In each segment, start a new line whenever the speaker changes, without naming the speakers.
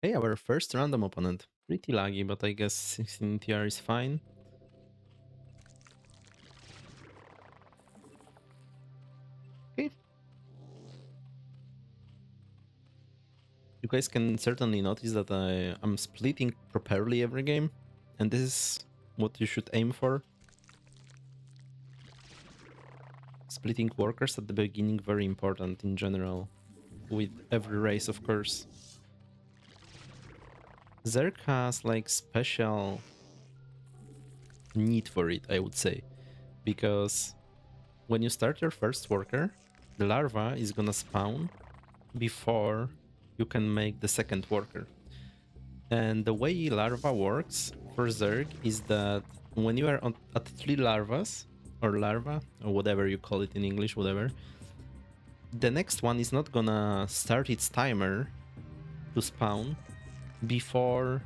Hey, our first random opponent. Pretty laggy, but I guess 16 TR is fine. Okay. You guys can certainly notice that I'm splitting properly every game, and this is what you should aim for. Splitting workers at the beginning, very important in general, with every race, of course. Zerg has like special need for it, I would say, because when you start your first worker, the larva is gonna spawn before you can make the second worker. And the way larva works for Zerg is that when you are at 3 larvas, or larva, or whatever you call it in English, whatever, the next one is not gonna start its timer to spawn before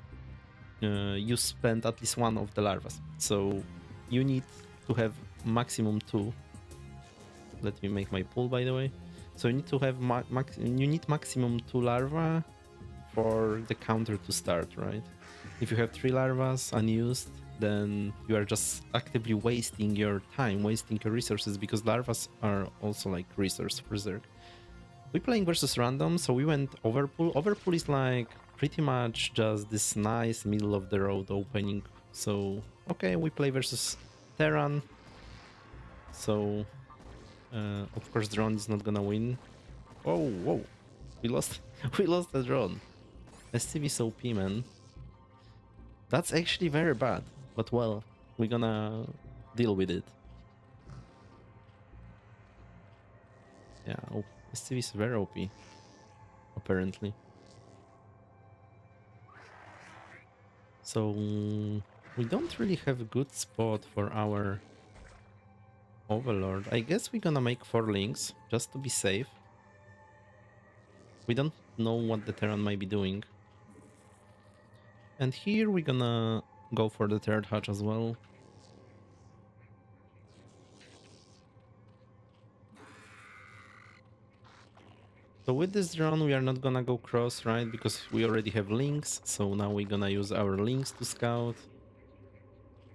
you spend at least one of the larvas. So you need to have maximum 2. Let me make my pool, by the way. So you need to have you need maximum 2 larvae for the counter to start, right? If you have 3 larvas unused, then you are just actively wasting your time, wasting your resources, because larvas are also like resource for Zerg. We're playing versus random, so we went overpool. Overpool is like pretty much just this nice middle of the road opening. So okay, we play versus Terran. So of course drone is not gonna win. Oh, whoa, we lost we lost the drone. STV is OP, man. That's actually very bad, but well, we're gonna deal with it. Yeah, STV is very OP, apparently. So we don't really have a good spot for our Overlord. I guess we're gonna make 4 links, just to be safe. We don't know what the Terran might be doing. And here we're gonna go for the third hatch as well. So with this drone we are not gonna go cross, right? Because we already have links, so now we're gonna use our links to scout.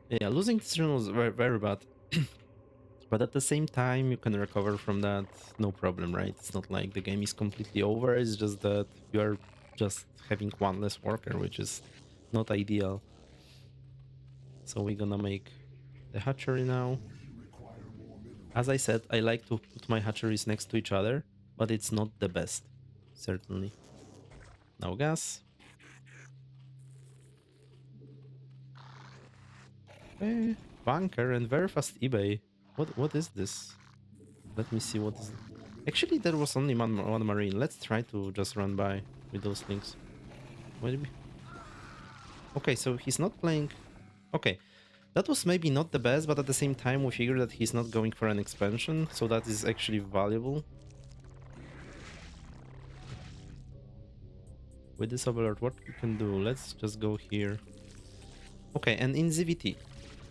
Yeah, losing this drone was very, very bad. But at the same time, you can recover from that, no problem, right? It's not like the game is completely over, it's just that you are just having one less worker, which is not ideal. So we're gonna make the hatchery now. As I said, I like to put my hatcheries next to each other, but it's not the best, certainly. Now gas. Eh, bunker and very fast eBay. What is this? Let me see what is it. Actually, there was only one marine. Let's try to just run by with those things. Maybe. Okay, so he's not playing. Okay, that was maybe not the best, but at the same time we figured that he's not going for an expansion, so that is actually valuable. With this overlord, what we can do? Let's just go here. Okay, and in ZVT,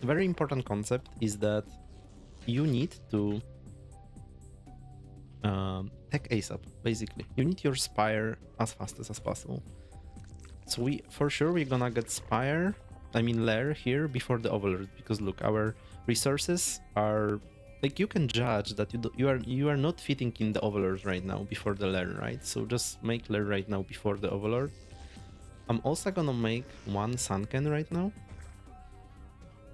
very important concept is that you need to tech ASAP, basically. You need your Spire as fast as possible. So we, for sure, we're gonna get Spire, I mean Lair here before the Overlord, because look, our resources are, like, you can judge that you are not fitting in the Overlord right now before the Lair, right? So just make Lair right now before the Overlord. I'm also gonna make one Sunken right now,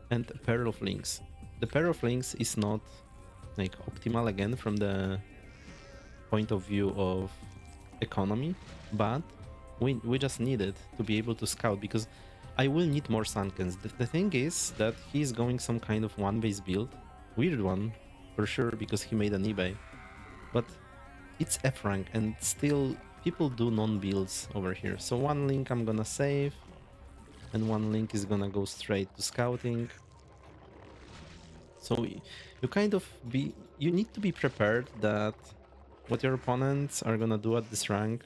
and a pair of links. The pair of links is not like optimal again from the point of view of economy, but we just need it to be able to scout, because I will need more Sunkens. The thing is that he's going some kind of one base build, weird one for sure, because he made an eBay, but it's F rank and still people do non-builds over here. So one link I'm gonna save, and one link is gonna go straight to scouting. So you kind of you need to be prepared that what your opponents are gonna do at this rank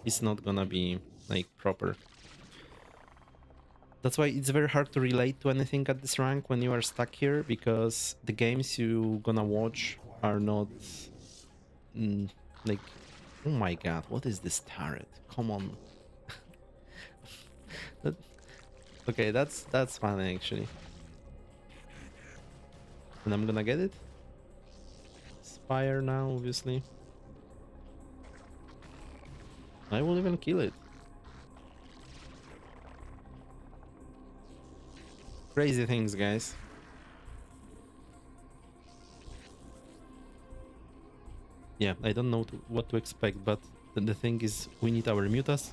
is not gonna be like proper. That's why it's very hard to relate to anything at this rank when you are stuck here, because the games you gonna watch are not like, oh my god, what is this turret? Come on. Okay, that's fun actually. And I'm gonna get it. Spire now, obviously. I will even kill it. Crazy things, guys. Yeah, I don't know what to expect, but the thing is, we need our mutas,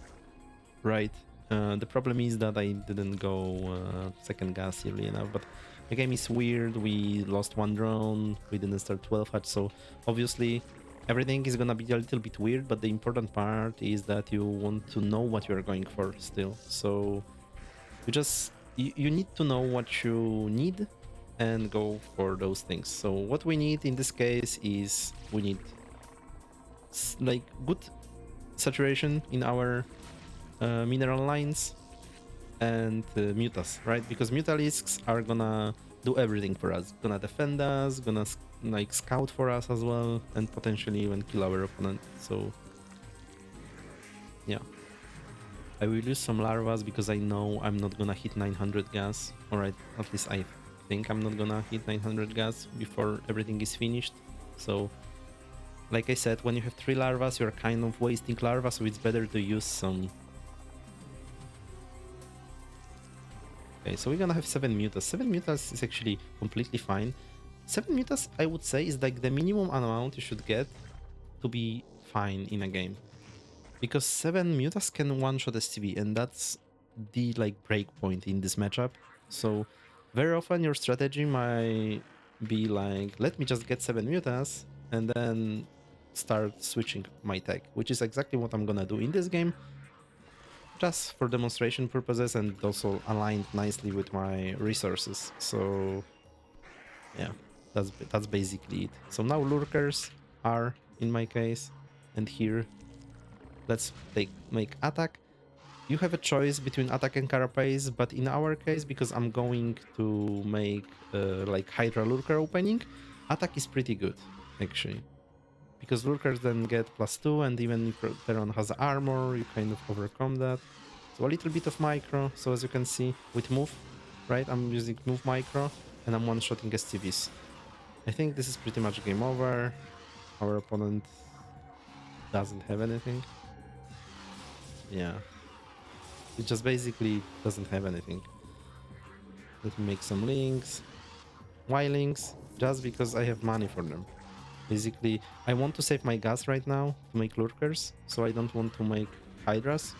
right? The problem is that I didn't go second gas early enough, but the game is weird. We lost one drone, we didn't start 12 hatch, so obviously everything is gonna be a little bit weird, but the important part is that you want to know what you're going for still. So you need to know what you need and go for those things. So what we need in this case is we need like good saturation in our mineral lines and mutas, right? Because mutalisks are gonna do everything for us, gonna defend us, gonna like scout for us as well, and potentially even kill our opponent. So yeah, I will use some larvas because I know I'm not gonna hit 900 gas. Alright, at least I think I'm not gonna hit 900 gas before everything is finished. So like I said, when you have 3 larvas, you're kind of wasting larva, so it's better to use some. Okay, so we're gonna have 7 mutas. 7 mutas is actually completely fine. 7 mutas, I would say, is like the minimum amount you should get to be fine in a game. Because 7 mutas can one-shot STV, and that's the like break point in this matchup. So very often your strategy might be like, let me just get 7 mutas and then start switching my tech, which is exactly what I'm gonna do in this game, just for demonstration purposes, and also aligned nicely with my resources. So yeah, that's basically it. So now lurkers are in my case, and here let's make attack. You have a choice between attack and carapace, but in our case, because I'm going to make like Hydra lurker opening, attack is pretty good actually. Because lurkers then get +2, and even if Teron has armor, you kind of overcome that. So a little bit of micro. So as you can see with move, right? I'm using move micro, and I'm one-shotting STVs. I think this is pretty much game over. Our opponent doesn't have anything. Yeah, it just basically doesn't have anything. Let me make some links. Why links? Just because I have money for them. Basically, I want to save my gas right now to make lurkers, so I don't want to make hydras.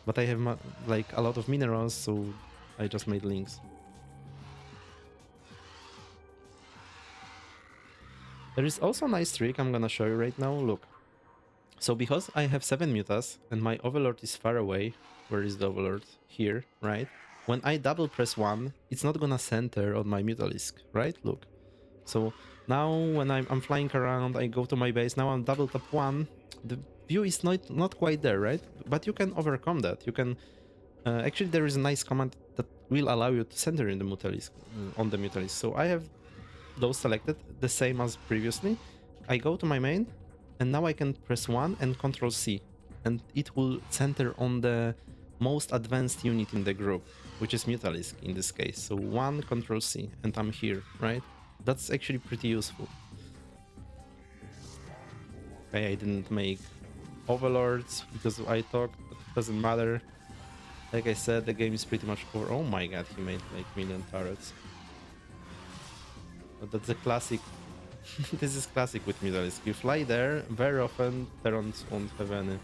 But I have like a lot of minerals, so I just made links. There is also a nice trick I'm gonna show you right now. Look. So because I have 7 mutas and my overlord is far away, where is the overlord? Here, right? When I double press 1, it's not gonna center on my mutalisk, right? Look. So now when I'm flying around, I go to my base, now I'm double tap 1, the view is not quite there, right? But you can overcome that. You can actually, there is a nice command that will allow you to center in the mutalisk, on the mutalisk. So I have those selected, the same as previously. I go to my main, and now I can press 1 and Control C, and it will center on the most advanced unit in the group, which is Mutalisk in this case. So 1 Control C, and I'm here, right? That's actually pretty useful. Okay, I didn't make overlords because I thought it doesn't matter. Like I said, the game is pretty much over. Oh my god, he made like million turrets. But that's a classic. This is classic with Mutalisk. You fly there, very often Terrans won't have any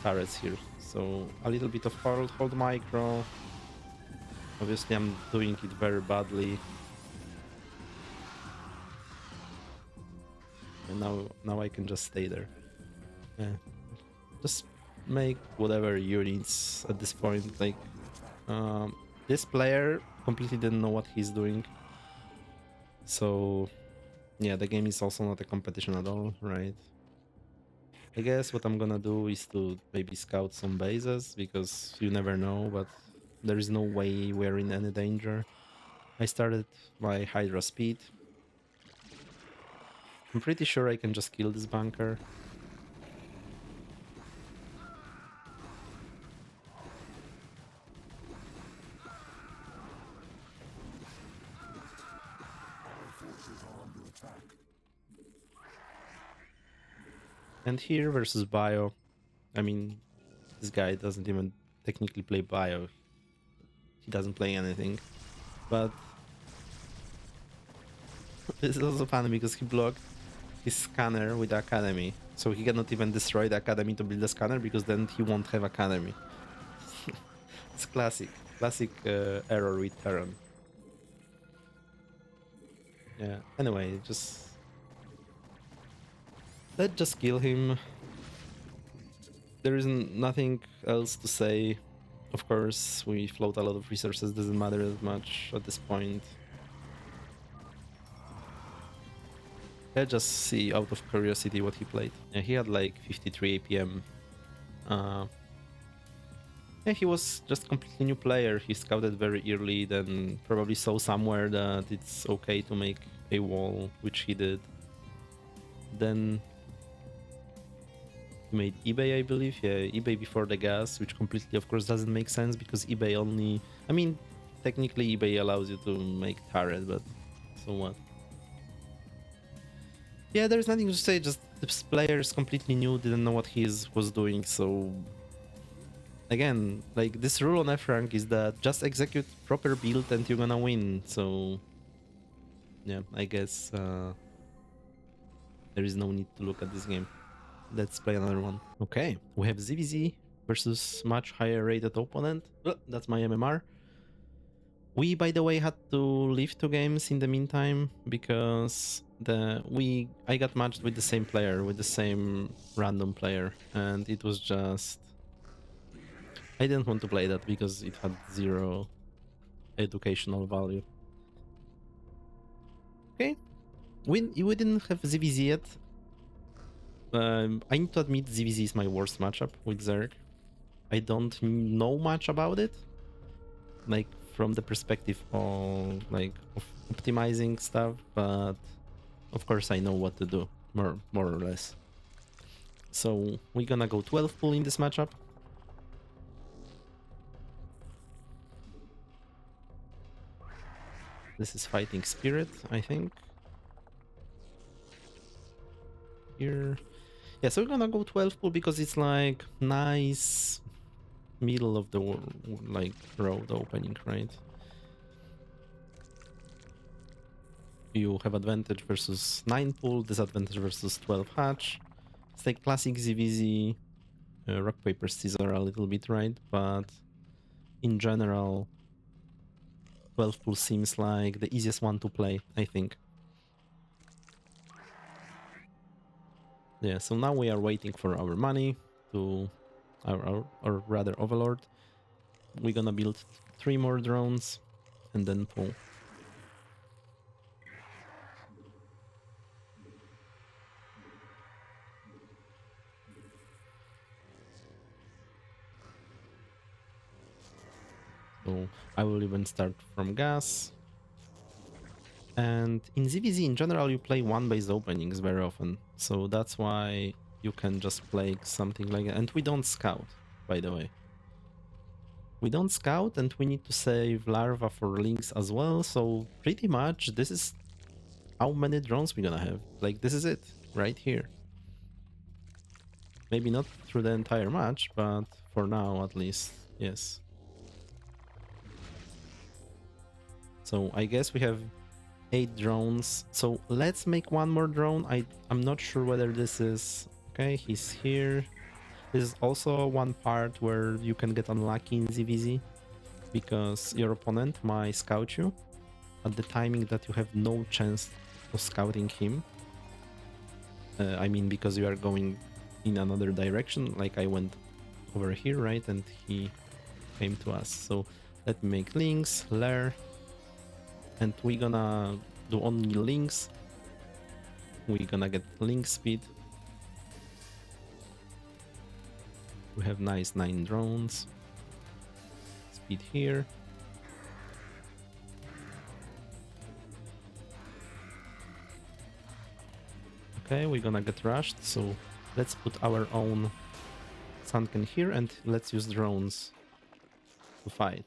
turrets here. So a little bit of hold micro. Obviously I'm doing it very badly. And now I can just stay there. Yeah. Just make whatever units at this point. Like this player completely didn't know what he's doing. So yeah, the game is also not a competition at all, right? I guess what I'm gonna do is to maybe scout some bases, because you never know, but there is no way we're in any danger. I started my Hydra speed. I'm pretty sure I can just kill this bunker. And here versus bio, I mean, this guy doesn't even technically play bio. He doesn't play anything. But this is also funny because he blocked his scanner with the academy. So he cannot even destroy the academy to build a scanner because then he won't have academy. It's classic. Classic error with Terran. Yeah, anyway, let's just kill him. There isn't nothing else to say. Of course, we float a lot of resources, doesn't matter that much at this point. Let's just see out of curiosity what he played. Yeah, he had like 53 APM. Yeah, he was just completely new player. He scouted very early, then probably saw somewhere that it's okay to make a wall, which he did. Then he made eBay, I believe. Yeah, eBay before the gas, which completely, of course, doesn't make sense because eBay only... I mean, technically eBay allows you to make turret, but so what? Yeah, there's nothing to say, just this player is completely new, didn't know what he was doing, so... Again, like, this rule on F rank is that just execute proper build and you're gonna win, so... Yeah, I guess there is no need to look at this game. Let's play another one. Okay, we have ZVZ versus much higher rated opponent. That's my MMR. We, by the way, had to leave 2 games in the meantime because I got matched with the same player, with the same random player, and it was just... I didn't want to play that because it had 0 educational value. Okay, we didn't have ZVZ yet. I need to admit ZVZ is my worst matchup with Zerg. I don't know much about it, like from the perspective of optimizing stuff, but of course I know what to do, more or less. So we're gonna go 12 pool in this matchup. This is Fighting Spirit, I think. Here. Yeah, so we're gonna go 12 pool because it's like nice middle of the road opening, right? You have advantage versus 9 pool, disadvantage versus 12 hatch. It's like classic ZVZ, rock, paper, scissors a little bit, right? But in general, 12 pool seems like the easiest one to play, I think. Yeah, so now we are waiting for our money to, or rather Overlord. We're gonna build 3 more drones and then pull. So I will even start from gas. And in ZVZ in general you play 1 base openings very often, so that's why you can just play something like that. And we don't scout, by the way. We don't scout and we need to save larva for links as well, so pretty much this is how many drones we're gonna have. Like, this is it, right here. Maybe not through the entire match, but for now at least, yes. So I guess we have 8 drones, so let's make 1 more drone. I'm not sure whether this is... Okay, he's here. This is also one part where you can get unlucky in ZVZ because your opponent might scout you at the timing that you have no chance of scouting him. I mean, because you are going in another direction, like I went over here, right? And he came to us. So let me make links, lair, and we're gonna do only links. We're gonna get link speed. We have nice 9 drones. Speed here. Okay, we're gonna get rushed, so let's put our own sunken here and let's use drones to fight.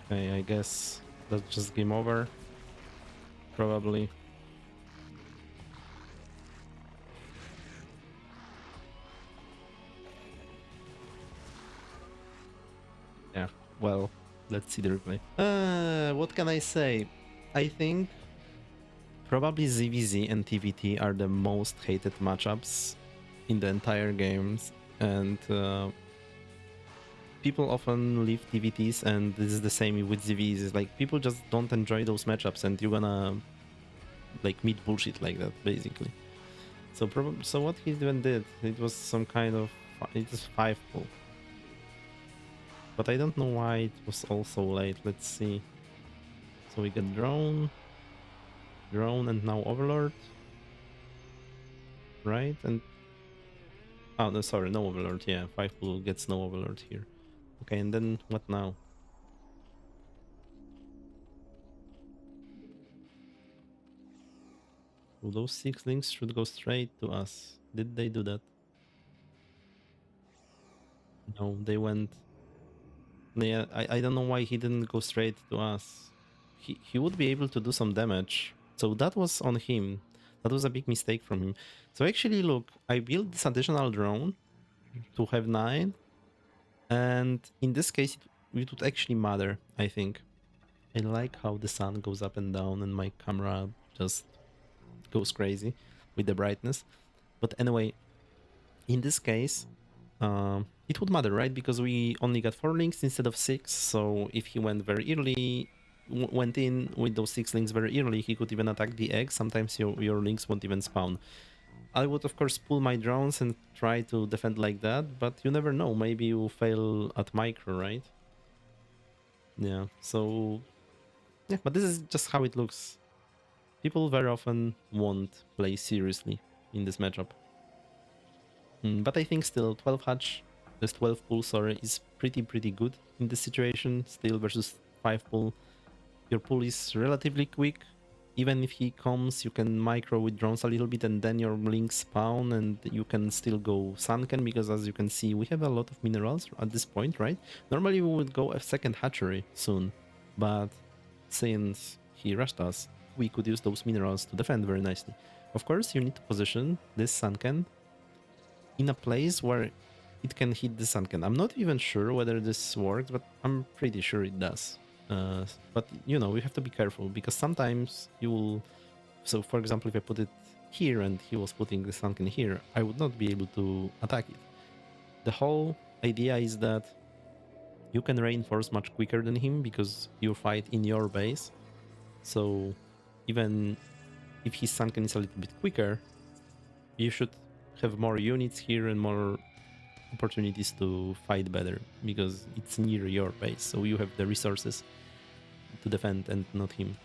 Okay, I guess that's just game over. Probably. Yeah, well, let's see the replay. What can I say? I think probably ZVZ and TVT are the most hated matchups in the entire games, and people often leave TVTs, and this is the same with ZVs. It's like people just don't enjoy those matchups, and you're gonna like meet bullshit like that, basically. So probably, so what he even did, it was some kind of, it was 5 pull. But I don't know why it was also late. Let's see. So we get drone, and now overlord, right? And oh no, sorry, no overlord. Yeah, 5 pull gets no overlord here. Okay, and then what now? Well, those 6 links should go straight to us. Did they do that? No, they went. Yeah, I don't know why he didn't go straight to us. He would be able to do some damage. So that was on him. That was a big mistake from him. So actually, look, I built this additional drone to have 9. And in this case, it would actually matter, I think. I like how the sun goes up and down and my camera just goes crazy with the brightness. But anyway, in this case, it would matter, right? Because we only got 4 links instead of 6. So if he went very early, went in with those 6 links very early, he could even attack the egg. Sometimes your links won't even spawn. I would of course pull my drones and try to defend like that, but you never know. Maybe you fail at micro, right? Yeah. So yeah, but this is just how it looks. People very often won't play seriously in this matchup. But I think still 12 hatch, this 12 pull, sorry, is pretty good in this situation. Still versus 5 pull. Your pull is relatively quick. Even if he comes, you can micro with drones a little bit and then your links spawn and you can still go sunken because as you can see, we have a lot of minerals at this point, right? Normally we would go a second hatchery soon, but since he rushed us, we could use those minerals to defend very nicely. Of course, you need to position this sunken in a place where it can hit the sunken. I'm not even sure whether this works, but I'm pretty sure it does. But you know, we have to be careful because sometimes you will. So, for example, if I put it here and he was putting the sunken here, I would not be able to attack it. The whole idea is that you can reinforce much quicker than him because you fight in your base. So, even if his sunken is a little bit quicker, you should have more units here and more opportunities to fight better because it's near your base, so you have the resources to defend and not him.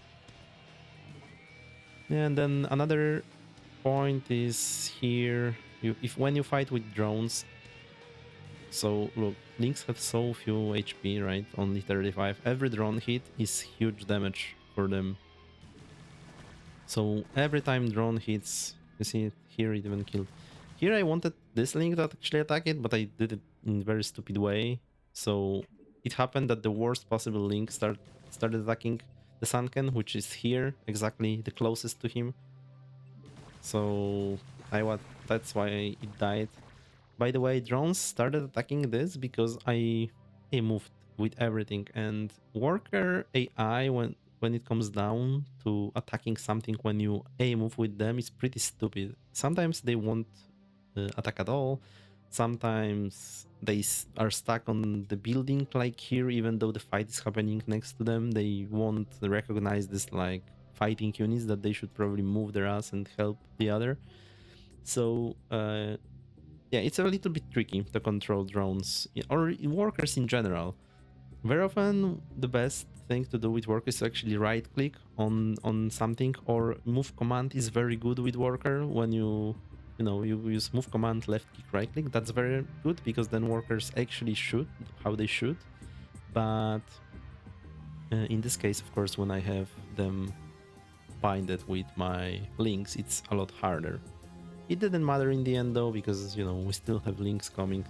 And then another point is here, if when you fight with drones, so look, links have so few HP, right? Only 35. Every drone hit is huge damage for them. So every time drone hits, you see it here, it even killed. Here I wanted this link to actually attack it, but I did it in a very stupid way. So it happened that the worst possible link started attacking the sunken, which is here, exactly the closest to him. So that's why it died. By the way, drones started attacking this because I moved with everything, and worker AI when it comes down to attacking something when you move with them is pretty stupid. Sometimes they won't attack at all. Sometimes they are stuck on the building like here, even though the fight is happening next to them. They won't recognize this like fighting units that they should probably move their ass and help the other. So yeah, it's a little bit tricky to control drones or workers in general. Very often the best thing to do with workers is actually right click on something, or move command is very good with worker. When you use move command, left click, right click, that's very good because then workers actually shoot how they should. But in this case, of course, when I have them binded with my links, it's a lot harder. It didn't matter in the end though, because we still have links coming.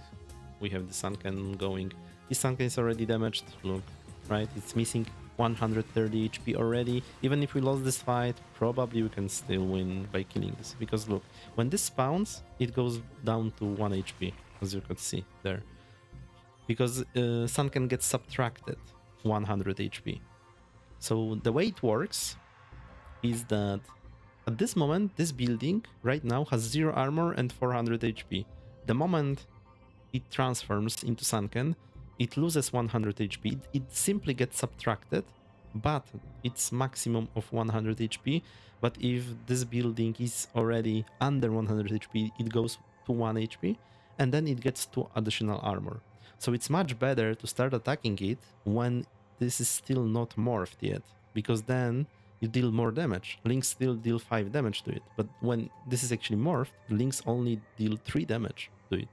We have the sunken going. This sunken is already damaged. Look, right? It's missing 130 HP already. Even if we lost this fight, probably we can still win by killing this. Because look, when this spawns, it goes down to 1 HP, as you could see there. Because Sun can get subtracted 100 HP. So the way it works is that at this moment, this building right now has 0 armor and 400 HP. The moment it transforms into Sunken, it loses 100 HP. It simply gets subtracted, but it's maximum of 100 HP. But if this building is already under 100 HP, it goes to 1 HP, and then it gets 2 additional armor. So it's much better to start attacking it when this is still not morphed yet, because then you deal more damage. Links still deal 5 damage to it, but when this is actually morphed, Links only deal 3 damage to it.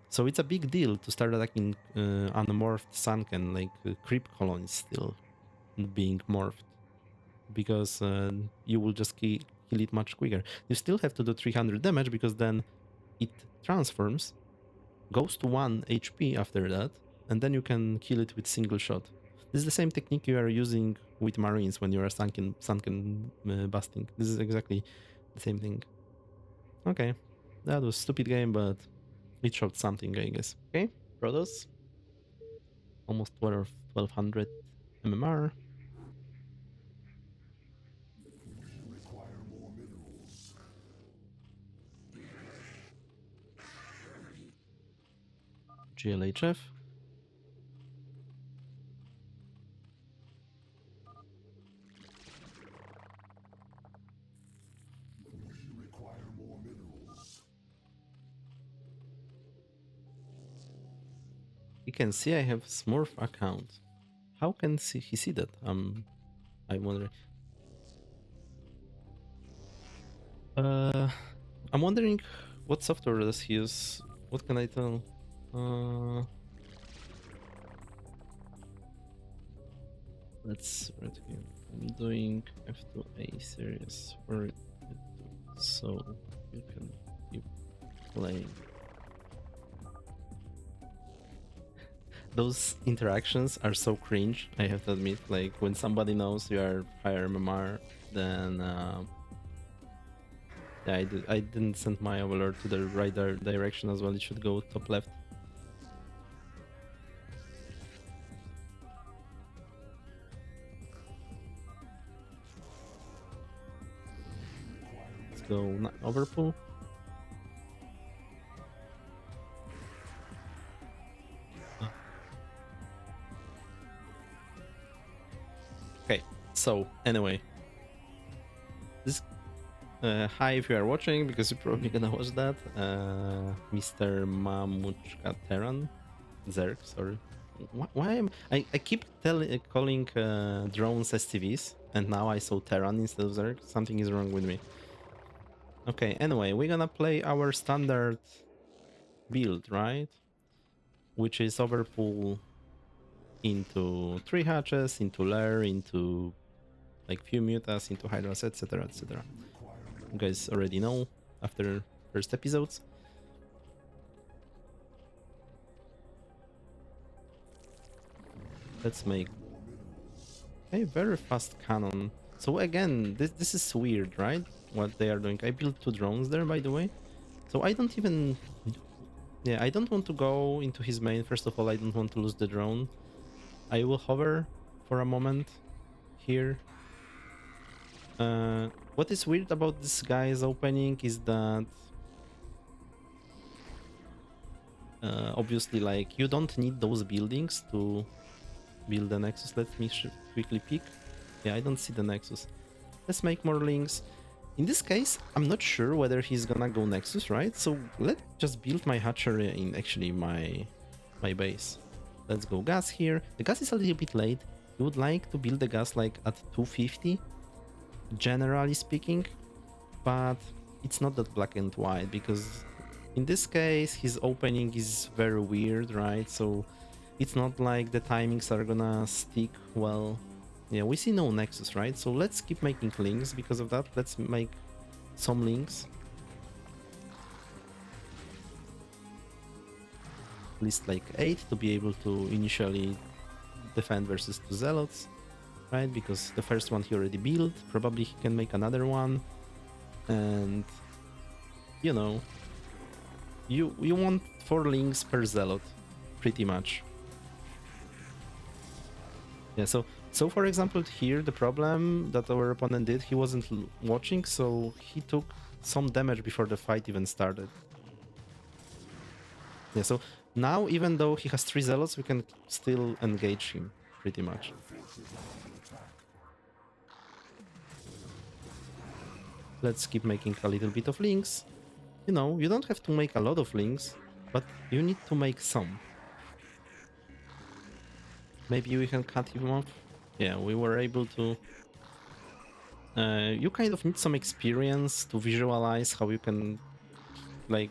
So it's a big deal to start attacking unmorphed Sunken, like creep colonies still being morphed, because you will just kill it much quicker. You still have to do 300 damage, because then it transforms, goes to 1 HP after that, and then you can kill it with single shot. This is the same technique you are using with Marines when you are sunken busting. This is exactly the same thing. Okay, that was a stupid game, but it showed something, I guess. Okay, Protoss. Almost 1200 MMR. GLHF. You can see I have Smurf account. How can he see that? I'm wondering. I'm wondering what software does he use. What can I tell? Let's right here. I'm doing F2A series for it, so you can keep playing. Those interactions are so cringe, I have to admit. Like when somebody knows you are higher MMR, then yeah, I didn't send my overlord to the right direction as well. It should go top left. Let's go overpull. Okay, so anyway, this hi if you are watching, because you're probably gonna watch that. Mr. Mamuchka Terran Zerg, sorry. Why am I keep calling drones STVs, and now I saw Terran instead of Zerg? Something is wrong with me. Okay, anyway, we're gonna play our standard build, right? Which is overpull into 3 hatches, into lair, into like few mutas, into hydras, etc, etc. You guys already know after first episodes. Let's make a very fast cannon. So again, this is weird, right? What they are doing. I built 2 drones there, by the way. So I don't even... Yeah, I don't want to go into his main. First of all, I don't want to lose the drone. I will hover for a moment here. What is weird about this guy's opening is that obviously, like, you don't need those buildings to build the Nexus. Let me quickly pick. Yeah, I don't see the Nexus. Let's make more links. In this case, I'm not sure whether he's gonna go Nexus, right? So let's just build my hatchery in actually my base. Let's go gas here. The gas is a little bit late. You would like to build the gas like at 250, generally speaking, but it's not that black and white, because in this case his opening is very weird, right? So it's not like the timings are gonna stick well. Yeah, we see no Nexus, right? So let's keep making links because of that. Let's make some links. At least like 8 to be able to initially defend versus 2 zealots, right? Because the first one he already built, probably he can make another one, and you know, you want 4 links per zealot, pretty much. Yeah, so for example here the problem that our opponent did, he wasn't watching, so he took some damage before the fight even started. Yeah, so now even though he has 3 zealots, we can still engage him, pretty much. Let's keep making a little bit of links. You know, you don't have to make a lot of links, but you need to make some. Maybe we can cut him off. Yeah, we were able to... you kind of need some experience to visualize how you can, like,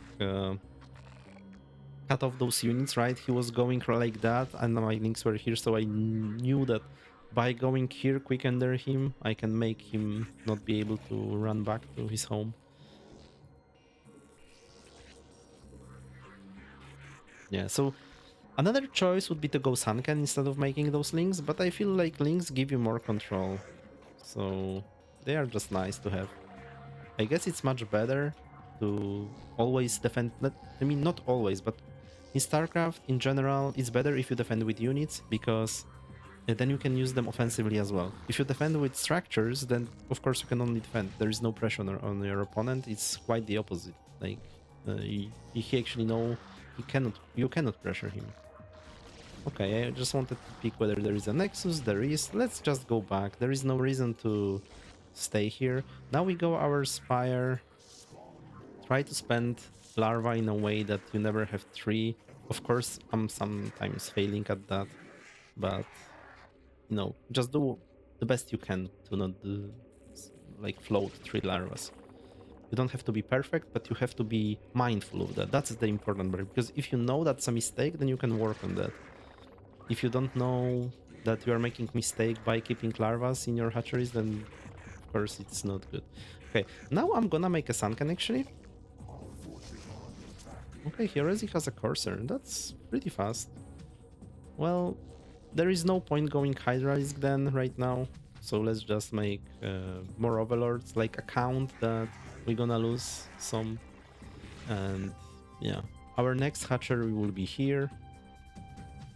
cut off those units, right? He was going like that, and my links were here, so I knew that by going here quick under him, I can make him not be able to run back to his home. Yeah, so another choice would be to go Sunken instead of making those links, but I feel like links give you more control, so they are just nice to have. I guess it's much better to always defend, I mean not always, but in StarCraft in general it's better if you defend with units, because then you can use them offensively as well. If you defend with structures, then of course you can only defend. There is no pressure on your opponent. It's quite the opposite. Like he actually you cannot pressure him. Okay, I just wanted to pick whether there is a Nexus. There is. Let's just go back. There is no reason to stay here. Now we go our Spire. Try to spend larva in a way that you never have 3. Of course, I'm sometimes failing at that, but you know, just do the best you can to not like float 3 larvas. You don't have to be perfect, but you have to be mindful of that. That's the important part, because if you know that's a mistake, then you can work on that. If you don't know that you are making mistake by keeping larvas in your hatcheries, then of course it's not good. Okay, now I'm gonna make a Sunken actually. Okay, he already has a Corsair. That's pretty fast. Well, there is no point going Hydra Risk then right now, so let's just make more Overlords, like account that we're gonna lose some. And yeah, our next hatchery will be here,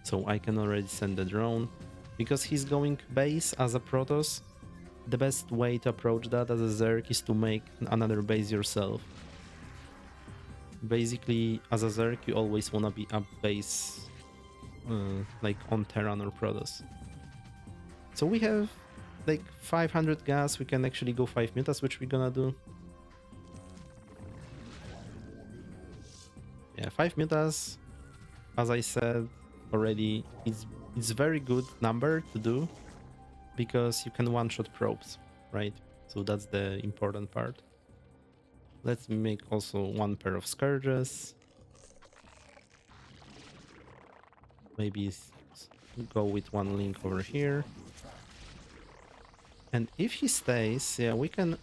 so I can already send the drone. Because he's going base as a Protoss, the best way to approach that as a Zerg is to make another base yourself. Basically, as a Zerg, you always wanna be a base like on Terran or Protoss. So we have like 500 gas, we can actually go 5 mutas, which we're gonna do. Yeah, 5 mutas, as I said already, it's very good number to do, because you can one-shot probes, right? So that's the important part. Let's make also 1 pair of Scourges. Maybe go with 1 link over here. And if he stays, yeah, we can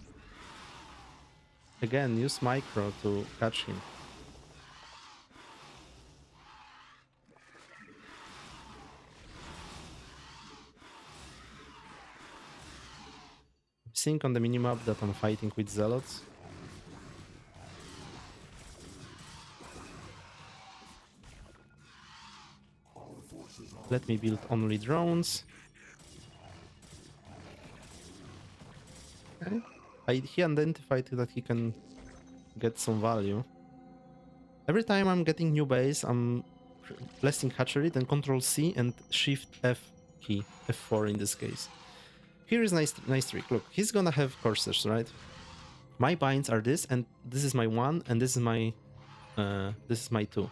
again use micro to catch him. I'm seeing on the minimap that I'm fighting with Zealots. Let me build only drones. Okay. He identified that he can get some value. Every time I'm getting new base, I'm pressing hatchery, then Control C and Shift F key, F4 in this case. Here is nice trick. Look, he's gonna have corsairs, right? My binds are this, and this is my 1, and this is my 2.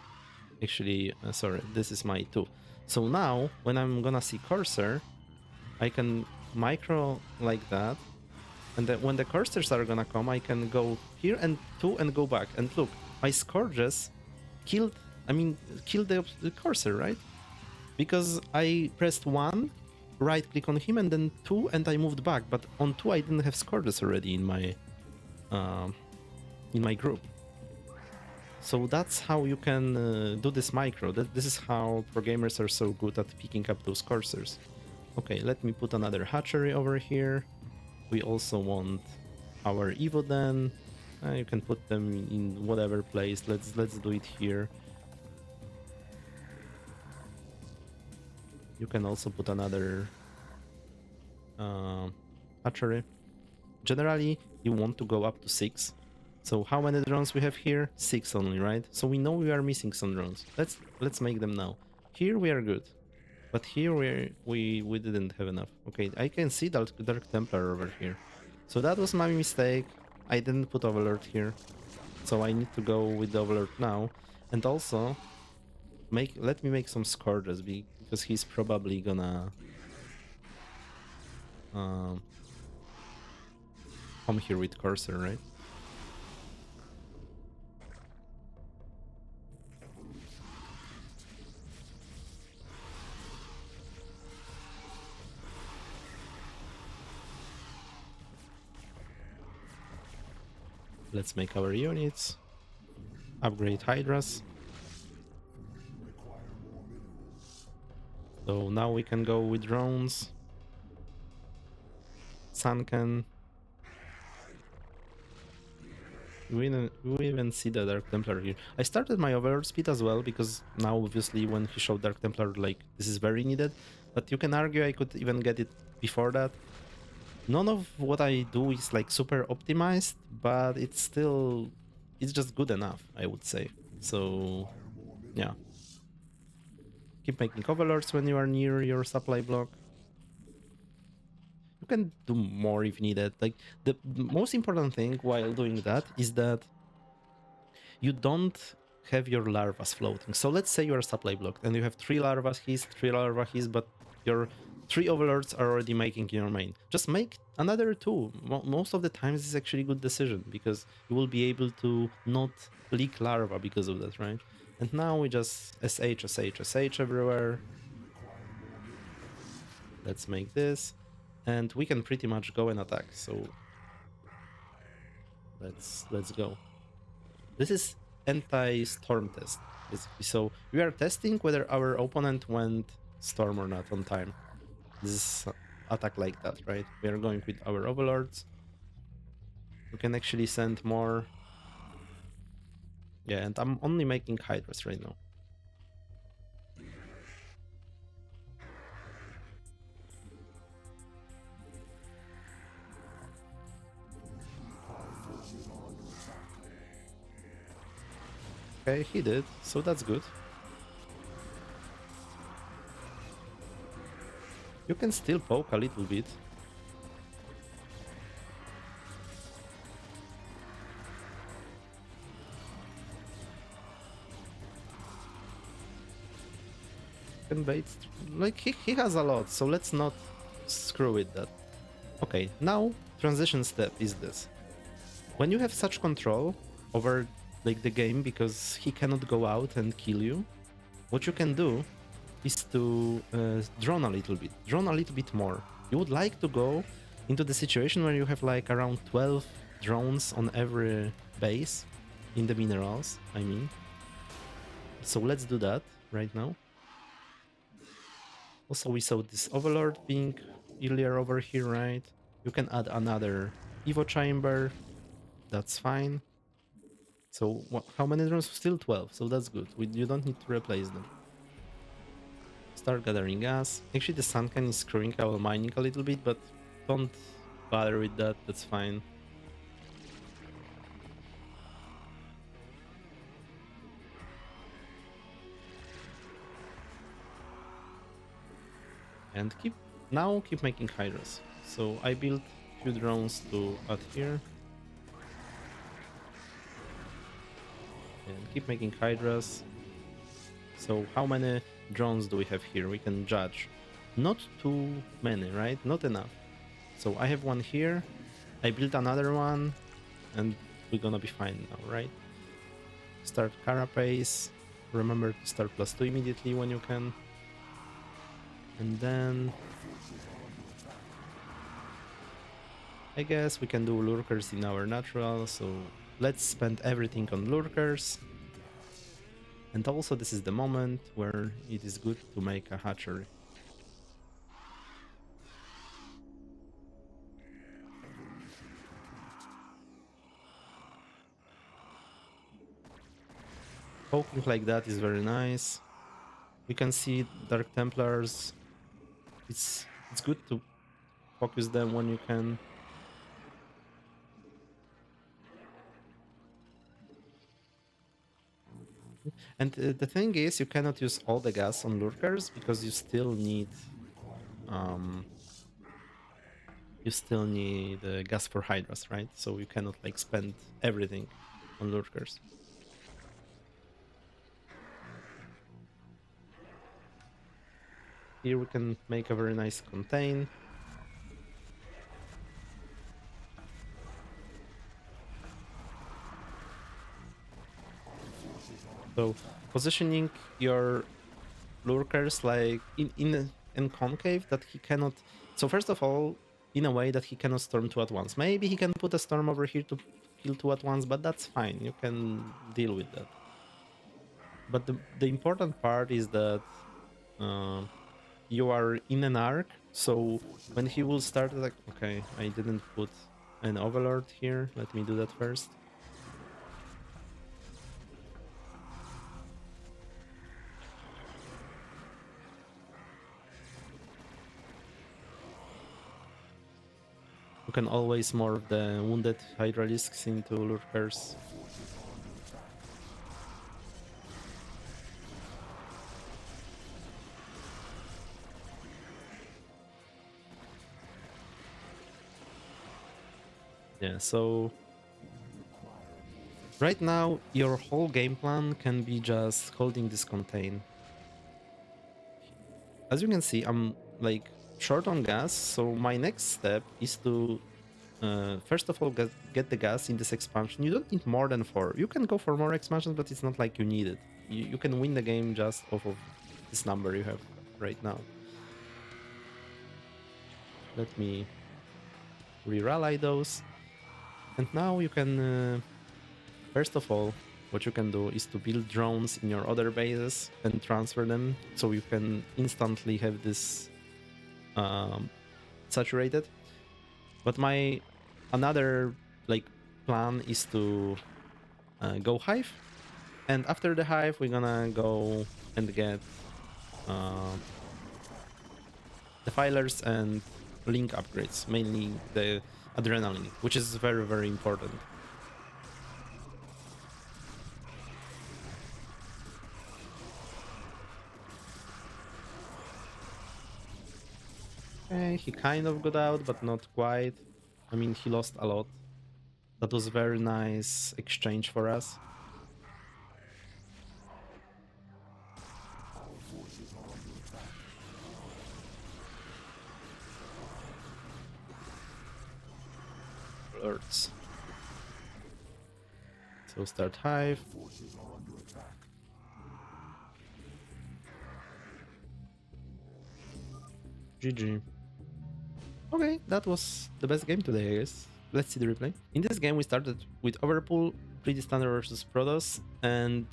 Actually, sorry, this is my 2. So now, when I'm gonna see Corsair, I can micro like that, and then when the Corsairs are gonna come, I can go here and 2 and go back. And look, my Scourges killed the Corsair, right? Because I pressed 1, right click on him, and then 2, and I moved back. But on 2, I didn't have Scourges already in my group. So that's how you can do this micro. This is how pro gamers are so good at picking up those corsairs. Okay, let me put another hatchery over here. We also want our Evo then. You can put them in whatever place. Let's do it here. You can also put another hatchery. Generally, you want to go up to 6. So how many drones we have here? 6 only, right? So we know we are missing some drones. Let's make them now. Here we are good, but here we didn't have enough. Okay, I can see Dark Templar over here. So that was my mistake. I didn't put Overlord here. So I need to go with the Overlord now. And also, let me make some Scourges because he's probably gonna come here with Corsair, right? Let's make our units. Upgrade Hydras. So now we can go with drones. Sunken. We even see the Dark Templar here. I started my Overlord speed as well, because now obviously when he showed Dark Templar, like, this is very needed. But you can argue I could even get it before that. None of what I do is like super optimized, but it's just good enough, I would say. So yeah. Keep making Overlords when you are near your supply block. You can do more if needed. Like, the most important thing while doing that is that you don't have your larvas floating. So let's say you are supply blocked and you have 3 larvas his, 3 larva his, but your 3 overlords are already making your main. Just make another 2. Most of the times it's actually a good decision, because you will be able to not leak larva because of that, right? And now we just SH everywhere. Let's make this. And we can pretty much go and attack, so let's go. This is anti-storm test, basically. So we are testing whether our opponent went storm or not on time. This is attack like that, right? We are going with our overlords. We can actually send more. Yeah, and I'm only making Hydras right now. Okay, he did, so that's good. You can still poke a little bit. Can bait, like, he has a lot, so let's not screw with that. Okay, now transition step is this. When you have such control over like the game, because he cannot go out and kill you, what you can do is to drone a little bit more. You would like to go into the situation where you have like around 12 drones on every base in the minerals, I mean. So let's do that right now. Also, we saw this overlord being earlier over here, right? You can add another Evo chamber, that's fine. So how many drones? Still 12, so that's good. You don't need to replace them. Start gathering gas. Actually, the sunken is screwing our mining a little bit, but don't bother with that, that's fine. And keep making hydras. So I built a few drones to add here. And keep making hydras. So how many drones do we have here? We can judge. Not too many, right? Not enough. So I have one here. I built another one, and we're gonna be fine now, right? Start carapace. Remember to start +2 immediately when you can. And then I guess we can do lurkers in our natural, so let's spend everything on lurkers. And also this is the moment where it is good to make a hatchery. Poking like that is very nice. You can see Dark Templars. It's good to focus them when you can. And the thing is, you cannot use all the gas on lurkers because um, you still need gas for hydras, right? So you cannot like spend everything on lurkers. Here we can make a very nice contain. So positioning your lurkers like in concave that he cannot. So first of all, in a way that he cannot storm two at once. Maybe he can put a storm over here to kill two at once, but that's fine. You can deal with that. But the important part is that uh, you are in an arc. So when he will start, like, okay, I didn't put an overlord here. Let me do that first. You can always morph the wounded hydralisks into lurkers. Yeah, so right now your whole game plan can be just holding this contain. As you can see, I'm like short on gas, so my next step is to first of all get the gas in this expansion. You don't need more than 4. You can go for more expansions, but it's not like you need it. You can win the game just off of this number you have right now. Let me re-rally those. And now you can, first of all, what you can do is to build drones in your other bases and transfer them, so you can instantly have this saturated. But my another like plan is to go hive, and after the hive we're gonna go and get defilers and link upgrades, mainly the adrenaline, which is very, very important. Okay, he kind of got out, but not quite. I mean, he lost a lot. That was a very nice exchange for us. Alerts. So start hive. GG. Okay, that was the best game today, I guess. Let's see the replay. In this game, we started with Overpool, pretty standard versus Protoss, and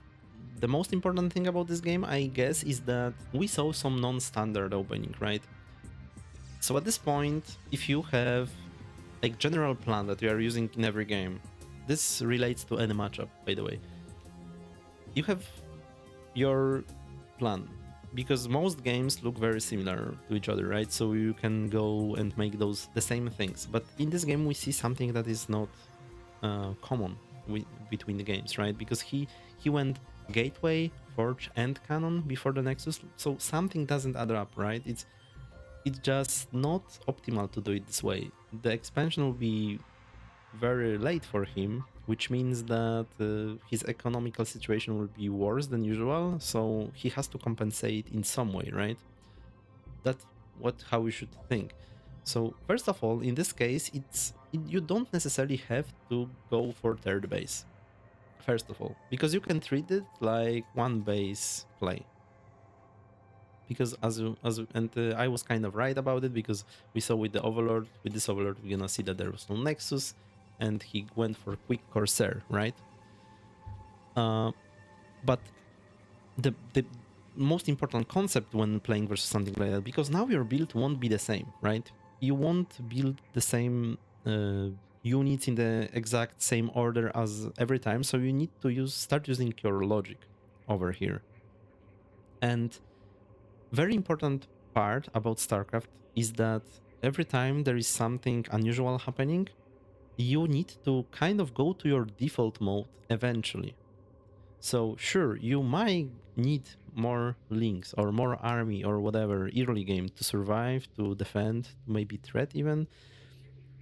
the most important thing about this game, I guess, is that we saw some non-standard opening, right? So at this point, if you have like general plan that you are using in every game, this relates to any matchup, by the way. You have your plan, because most games look very similar to each other, right? So you can go and make those the same things. But in this game, we see something that is not common between the games, right? Because he went Gateway, Forge, and Cannon before the Nexus, so something doesn't add up, right? It's just not optimal to do it this way. The expansion will be very late for him, which means that his economical situation will be worse than usual, so he has to compensate in some way, right? That's how we should think. So first of all, in this case, you don't necessarily have to go for third base, first of all, because you can treat it like one base play. Because I was kind of right about it, because we saw with this overlord, we're gonna see that there was no nexus, and he went for quick corsair, right? But the most important concept when playing versus something like that, because now your build won't be the same, right? You won't build the same units in the exact same order as every time, so you need to start using your logic over here. And very important part about StarCraft is that every time there is something unusual happening, you need to kind of go to your default mode eventually. So sure, you might need more links or more army or whatever early game to survive, to defend, maybe threat even.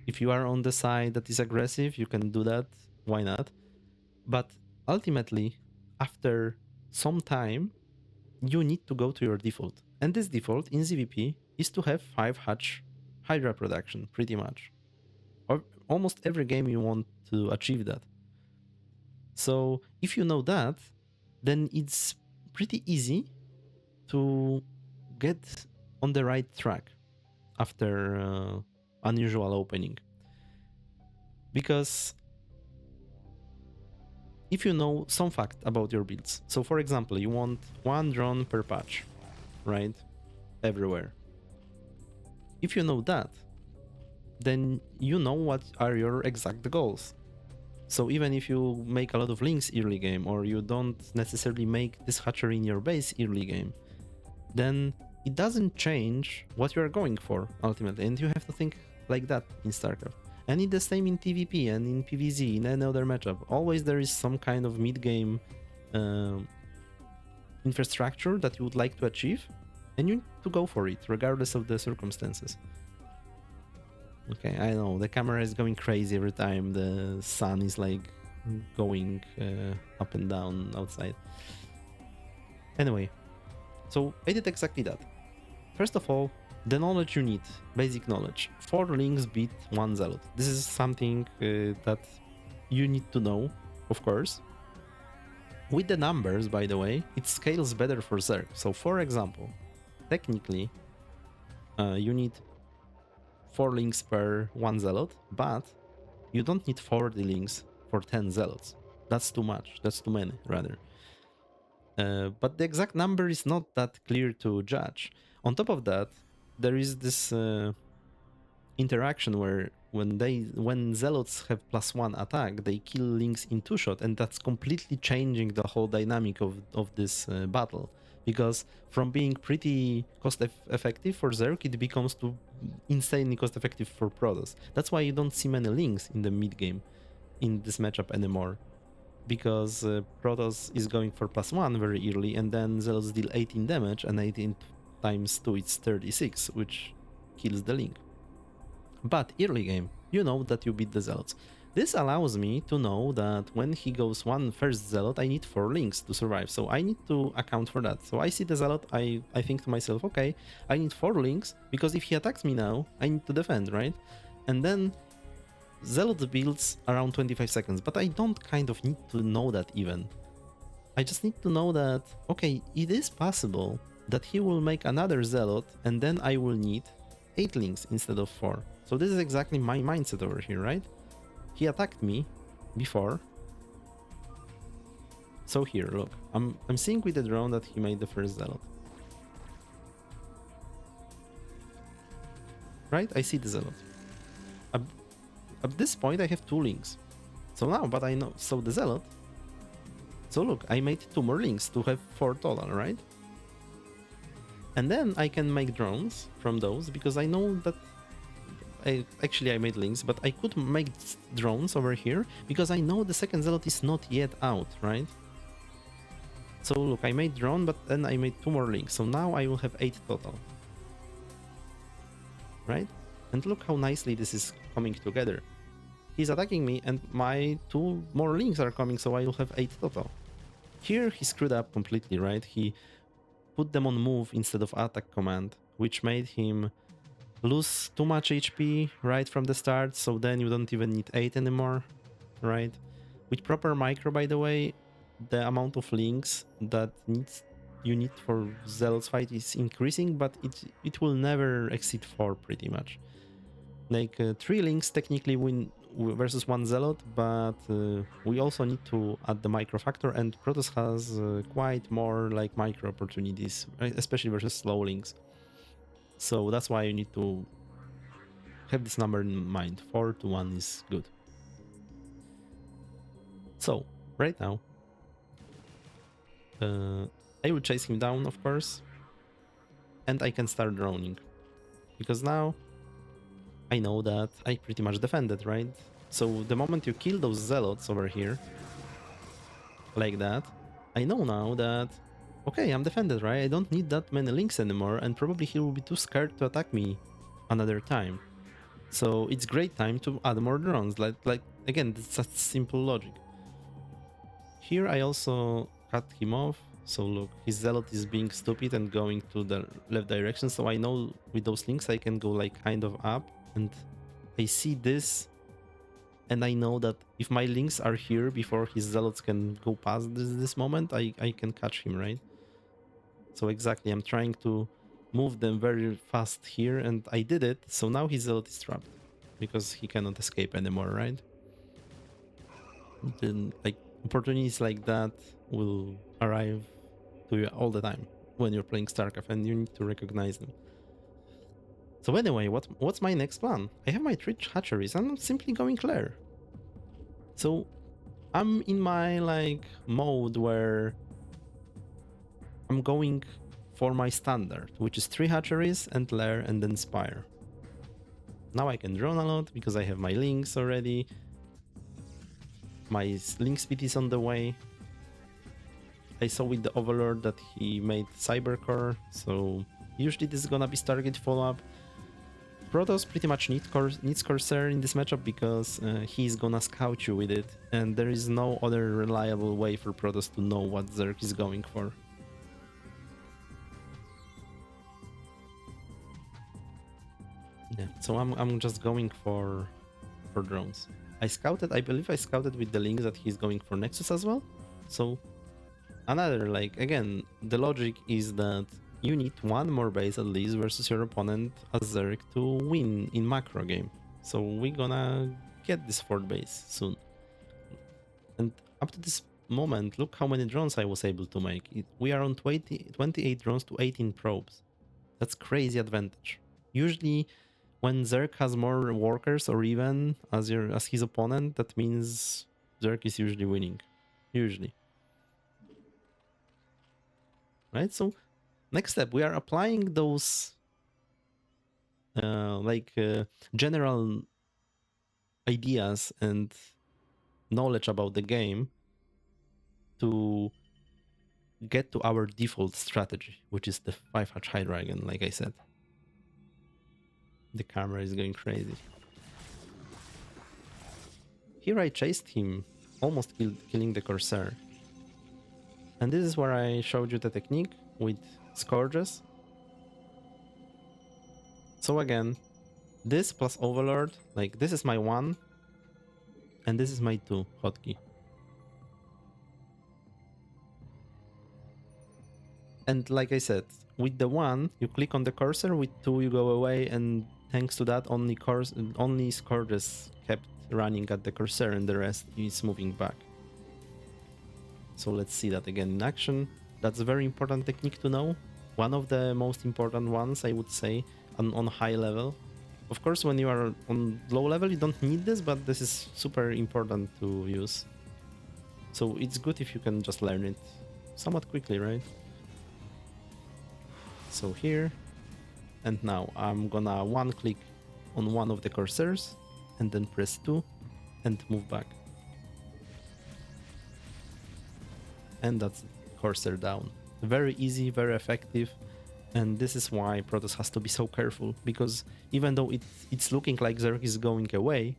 If you are on the side that is aggressive, you can do that. Why not? But ultimately, after some time, you need to go to your default. And this default in ZVP is to have 5 hatch Hydra production, pretty much. Or almost every game you want to achieve that. So if you know that, then it's pretty easy to get on the right track after unusual opening. Because if you know some fact about your builds, so for example, you want 1 drone per patch, right? Everywhere. If you know that, then you know what are your exact goals. So even if you make a lot of links early game, or you don't necessarily make this hatchery in your base early game, then it doesn't change what you are going for ultimately, and you have to think like that in StarCraft. And it's the same in PvP and in PvZ, in any other matchup. Always there is some kind of mid-game infrastructure that you would like to achieve, and you need to go for it, regardless of the circumstances. Okay, I know, the camera is going crazy every time the sun is like going up and down outside. Anyway, so I did exactly that. First of all, the knowledge you need, basic knowledge. 4 links beat 1 zealot. This is something that you need to know, of course. With the numbers, by the way, it scales better for Zerg. So for example, technically, you need 4 links per 1 zealot, but you don't need 40 links for 10 zealots. That's too much. That's too many, rather. But the exact number is not that clear to judge. On top of that, there is this interaction where when zealots have +1 attack, they kill links in 2-shot, and that's completely changing the whole dynamic of this battle. Because from being pretty cost-effective for Zerg, it becomes to insanely cost-effective for Protoss. That's why you don't see many links in the mid-game in this matchup anymore. Because Protoss is going for +1 very early, and then Zealots deal 18 damage, and 18 times 2 it's 36, which kills the link. But early game, you know that you beat the Zealots. This allows me to know that when he goes one first Zealot, I need 4 links to survive, so I need to account for that. So I see the Zealot, I think to myself, okay, I need 4 links, because if he attacks me now, I need to defend, right? And then Zealot builds around 25 seconds, but I don't kind of need to know that even. I just need to know that, okay, it is possible that he will make another Zealot, and then I will need 8 links instead of 4. So this is exactly my mindset over here, right? He attacked me before. So here, look, I'm seeing with the drone that he made the first Zealot. Right? I see the Zealot. At this point, I have 2 links. So now, but I know, so the Zealot. So look, I made 2 more links to have 4 total, right? And then I can make drones from those, because I know that I made links, but I could make drones over here because I know the second Zealot is not yet out, right? So look, I made drone, but then I made 2 more links, so now I will have 8 total. Right? And look how nicely this is coming together. He's attacking me, and my 2 more links are coming, so I will have 8 total. Here he screwed up completely, right? He put them on move instead of attack command, which made him lose too much HP right from the start, so then you don't even need 8 anymore, right? With proper micro, by the way, the amount of links that you need for Zealot's fight is increasing, but it will never exceed 4 pretty much. Like 3 links technically versus one zealot, but we also need to add the micro factor, and Protoss has quite more like micro opportunities, right? Especially versus slow links. So that's why you need to have this number in mind. 4 to 1 is good. So right now, I will chase him down, of course, and I can start droning, because now I know that I pretty much defended, right? So the moment you kill those zealots over here, like that, I know now that, okay, I'm defended, right? I don't need that many links anymore, and probably he will be too scared to attack me another time. So it's great time to add more drones. Like again, it's such simple logic. Here I also cut him off. So look, his zealot is being stupid and going to the left direction. So I know with those links I can go like kind of up, and I see this, and I know that if my links are here before his zealots can go past this moment, I can catch him, right? So exactly, I'm trying to move them very fast here, and I did it. So now his zealot is trapped because he cannot escape anymore, right? Then like opportunities like that will arrive to you all the time when you're playing StarCraft, and you need to recognize them. So anyway, what's my next plan? I have my 3 hatcheries and I'm simply going Claire. So I'm in my like mode where I'm going for my standard, which is 3 hatcheries and lair and then spire. Now I can drone a lot because I have my links already. My link speed is on the way. I saw with the Overlord that he made Cybercore, so usually this is gonna be Stargate follow-up. Protoss pretty much needs Corsair in this matchup because he's gonna scout you with it, and there is no other reliable way for Protoss to know what Zerg is going for. Yeah, so I'm just going for drones. I believe I scouted with the links that he's going for Nexus as well. So another, like, again, the logic is that you need 1 more base at least versus your opponent as Zerg to win in macro game. So we're gonna get this 4th base soon. And up to this moment, look how many drones I was able to make. We are on 28 drones to 18 probes. That's crazy advantage. Usually when Zerg has more workers or even as his opponent, that means Zerg is usually winning. Usually. Right? So next step, we are applying those general ideas and knowledge about the game to get to our default strategy, which is the 5-hatch High Dragon, like I said. The camera is going crazy. Here I chased him, almost killing the Corsair. And this is where I showed you the technique with Scourges. So again, this plus Overlord, like this is my 1, and this is my 2 hotkey. And like I said, with the 1, you click on the cursor, with 2 you go away, and thanks to that only Scourges kept running at the Corsair and the rest is moving back. So let's see that again in action. That's a very important technique to know. One of the most important ones, I would say, on high level. Of course, when you are on low level, you don't need this, but this is super important to use. So it's good if you can just learn it somewhat quickly, right? So here, and now I'm gonna 1-click on one of the Corsairs, and then press 2, and move back. And that's Corsair down. Very easy, very effective, and this is why Protoss has to be so careful, because even though it's looking like Zerg is going away,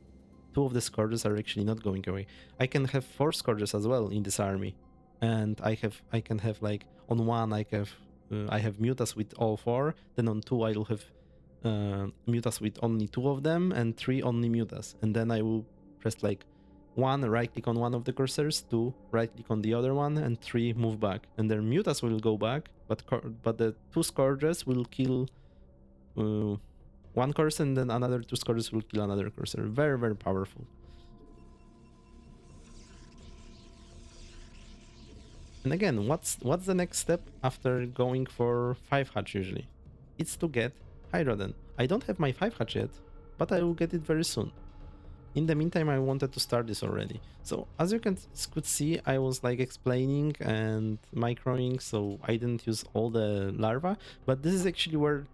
2 of the Scourges are actually not going away. I can have 4 Scourges as well in this army, and I can have like on 1 I have Mutas with all 4, then on 2 I will have Mutas with only 2 of them, and 3 only Mutas, and then I will press like 1, right click on one of the Corsairs, 2, right click on the other one, and 3, move back. And their Mutas will go back, but the 2 Scourges will kill 1 Corsair, and then another 2 Scourges will kill another Corsair. Very, very powerful. And again, what's the next step after going for 5 hatch usually? It's to get Hydroden. I don't have my 5 hatch yet, but I will get it very soon. In the meantime, I wanted to start this already. So as you could see, I was like explaining and microing, so I didn't use all the larvae, but this is actually where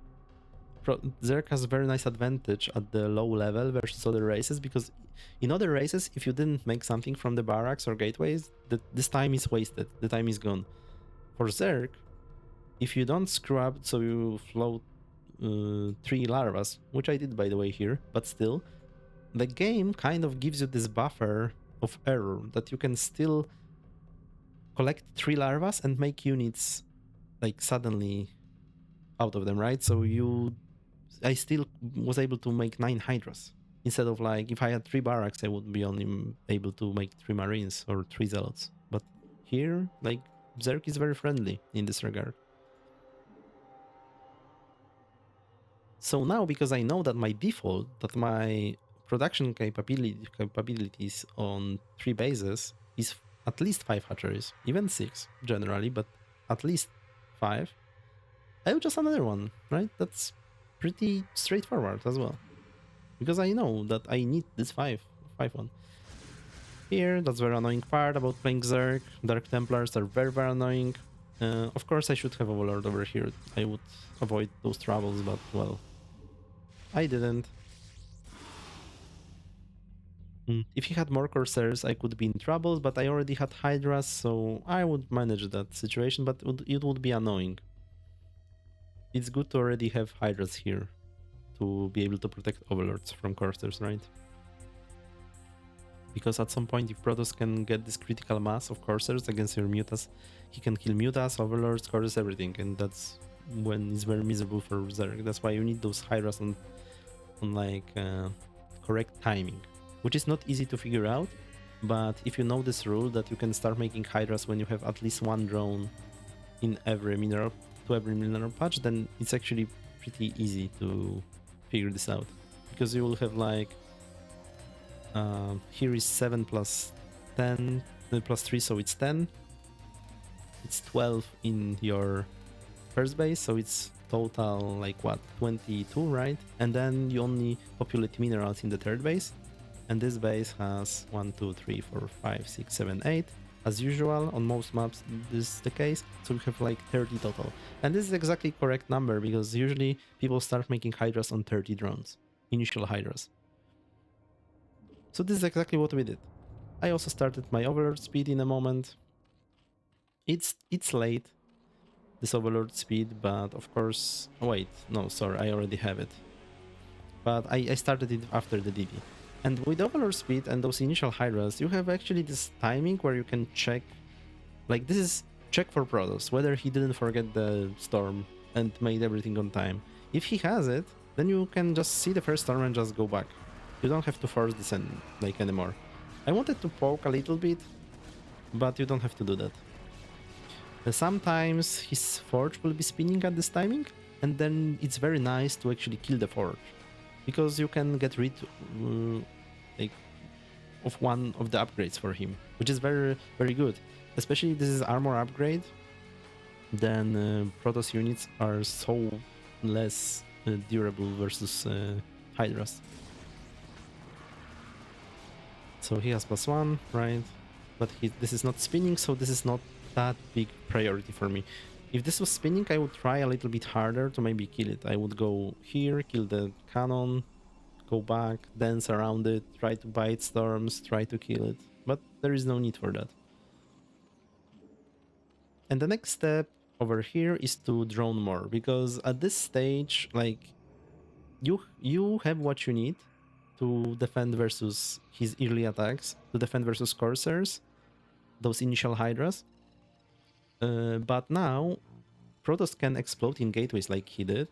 Zerg has a very nice advantage at the low level versus other races, because in other races, if you didn't make something from the barracks or gateways, this time is wasted, the time is gone. For Zerg, if you don't screw up, so you float 3 larvas, which I did by the way here, but still, the game kind of gives you this buffer of error that you can still collect 3 larvas and make units like suddenly out of them, right? So I still was able to make 9 hydras instead of like if I had 3 barracks I would be only able to make 3 marines or 3 zealots. But here, like, Zerg is very friendly in this regard. So now, because I know that my default, that my production capabilities on 3 bases is at least 5 hatcheries, even 6 generally, but at least 5, I will just another one, right? That's pretty straightforward as well, because I know that I need this 5 one. Here, that's very annoying part about playing Zerg. Dark Templars are very, very annoying. Of course, I should have Overlord over here. I would avoid those troubles, but well, I didn't. If he had more corsairs, I could be in trouble, but I already had hydras, so I would manage that situation, but it would be annoying. It's good to already have hydras here to be able to protect overlords from corsairs, right? Because at some point, if Protoss can get this critical mass of corsairs against your mutas, he can kill mutas, overlords, corsairs, everything, and that's when it's very miserable for Zerg. That's why you need those hydras on like correct timing, which is not easy to figure out. But if you know this rule that you can start making hydras when you have at least 1 drone in every mineral patch, then it's actually pretty easy to figure this out, because you will have like here is 7 plus 10 plus 3, so it's 10. It's 12 in your first base, so it's total like what, 22, right? And then you only populate minerals in the third base, and this base has 1 2 3 4 5 6 7 8. As usual, on most maps this is the case, so we have like 30 total. And this is exactly correct number, because usually people start making hydras on 30 drones, initial hydras. So this is exactly what we did. I also started my overlord speed in a moment. It's late, this overlord speed, but of course... Oh, wait, no, sorry, I already have it. But I started it after the DD. And with overlord speed and those initial hydras, you have actually this timing where you can check... Like, this is check for Protoss, whether he didn't forget the storm and made everything on time. If he has it, then you can just see the first storm and just go back. You don't have to force this like anymore. I wanted to poke a little bit, but you don't have to do that. Sometimes his forge will be spinning at this timing, and then it's very nice to actually kill the forge, because you can get rid like of one of the upgrades for him, which is very, very good. Especially if this is armor upgrade, then Protoss units are so less durable versus hydras. So he has +1, right? But this is not spinning, so this is not that big priority for me. If this was spinning, I would try a little bit harder to maybe kill it. I would go here, kill the cannon, go back, dance around it, try to bite storms, try to kill it. But there is no need for that. And the next step over here is to drone more, because at this stage, like, you have what you need to defend versus his early attacks, to defend versus corsairs, those initial hydras. But now Protoss can explode in gateways like he did,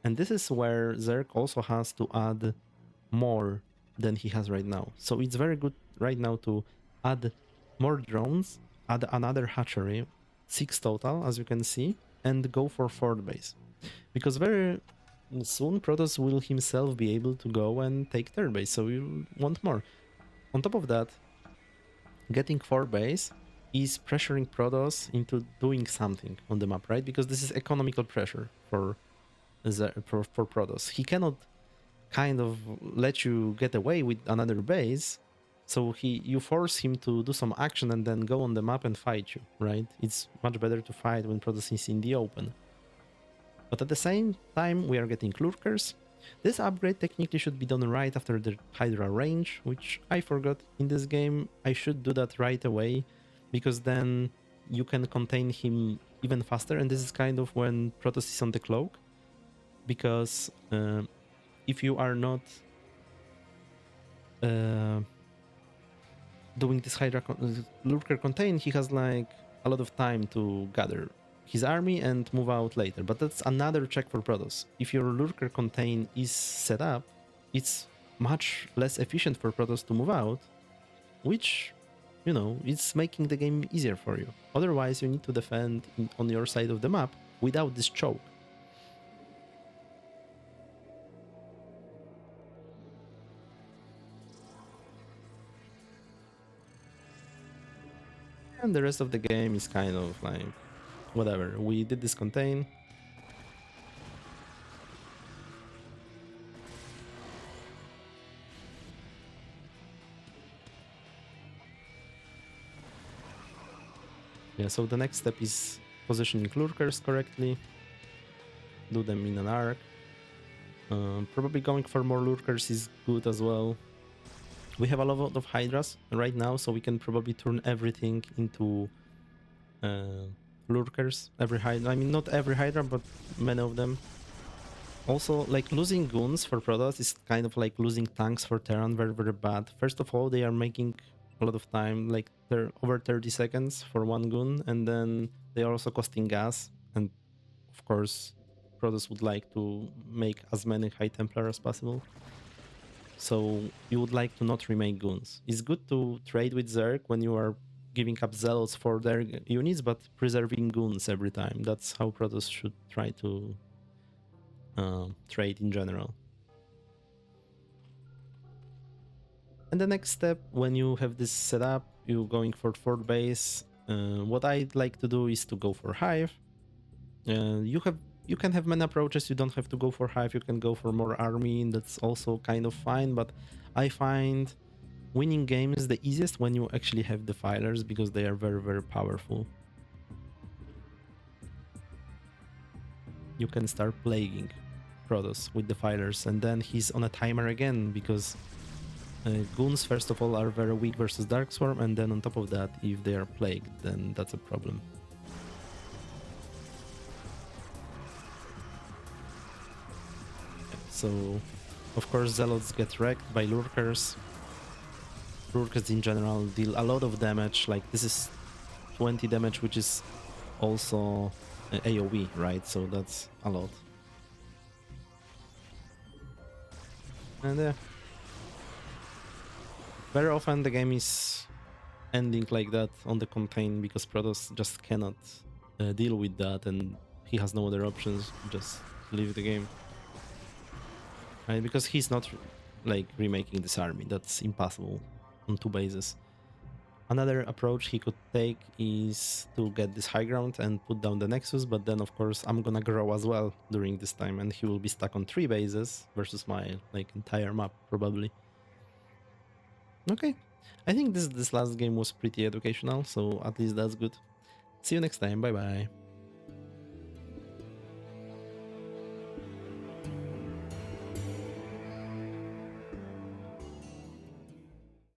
and this is where Zerg also has to add more than he has right now. So it's very good right now to add more drones, add another hatchery, 6 total as you can see, and go for 4th base, because very soon Protoss will himself be able to go and take 3rd base, so you want more. On top of that, getting 4th base is pressuring Protoss into doing something on the map, right? Because this is economical pressure for Protoss. He cannot kind of let you get away with another base, so you force him to do some action and then go on the map and fight you, right? It's much better to fight when Protoss is in the open. But at the same time, we are getting lurkers. This upgrade technically should be done right after the Hydra range, which I forgot in this game. I should do that right away, because then you can contain him even faster, and this is kind of when Protoss is on the cloak, because if you are not doing this Hydra lurker contain, he has like a lot of time to gather his army and move out later. But that's another check for Protoss. If your lurker contain is set up, it's much less efficient for Protoss to move out, which, you know, it's making the game easier for you. Otherwise, you need to defend on your side of the map without this choke. And the rest of the game is kind of like, whatever. We did this contain. Yeah, so the next step is positioning lurkers correctly. Do them in an arc. Probably going for more lurkers is good as well. We have a lot of hydras right now, so we can probably turn everything into lurkers. Every hydra, I mean, not every hydra, but many of them. Also, like, losing goons for Protoss is kind of like losing tanks for Terran, very, very bad. First of all, they are making a lot of time, like they're over 30 seconds for one goon, and then they are also costing gas. And of course, Protoss would like to make as many High Templar as possible. So you would like to not remake goons. It's good to trade with Zerg when you are giving up zealots for their units, but preserving goons every time. That's how Protoss should try to trade in general. And the next step, when you have this set up, you're going for fort base. What I'd like to do is to go for hive. You can have many approaches. You don't have to go for hive. You can go for more army, and that's also kind of fine. But I find winning games the easiest when you actually have defilers, because they are very, very powerful. You can start plaguing Protoss with defilers, and then he's on a timer again, because goons, first of all, are very weak versus Darkswarm, and then on top of that, if they are plagued, then that's a problem. So, of course, Zealots get wrecked by Lurkers. Lurkers in general deal a lot of damage, like this is 20 damage, which is also AoE, right? So that's a lot. And very often the game is ending like that on the contain, because Protoss just cannot deal with that, and he has no other options, just leave the game. Right? Because he's not like remaking this army, that's impossible on two bases. Another approach he could take is to get this high ground and put down the Nexus, but then of course I'm gonna grow as well during this time, and he will be stuck on 3 bases versus my like entire map probably. Okay, I think this last game was pretty educational, so at least that's good. See you next time, bye bye.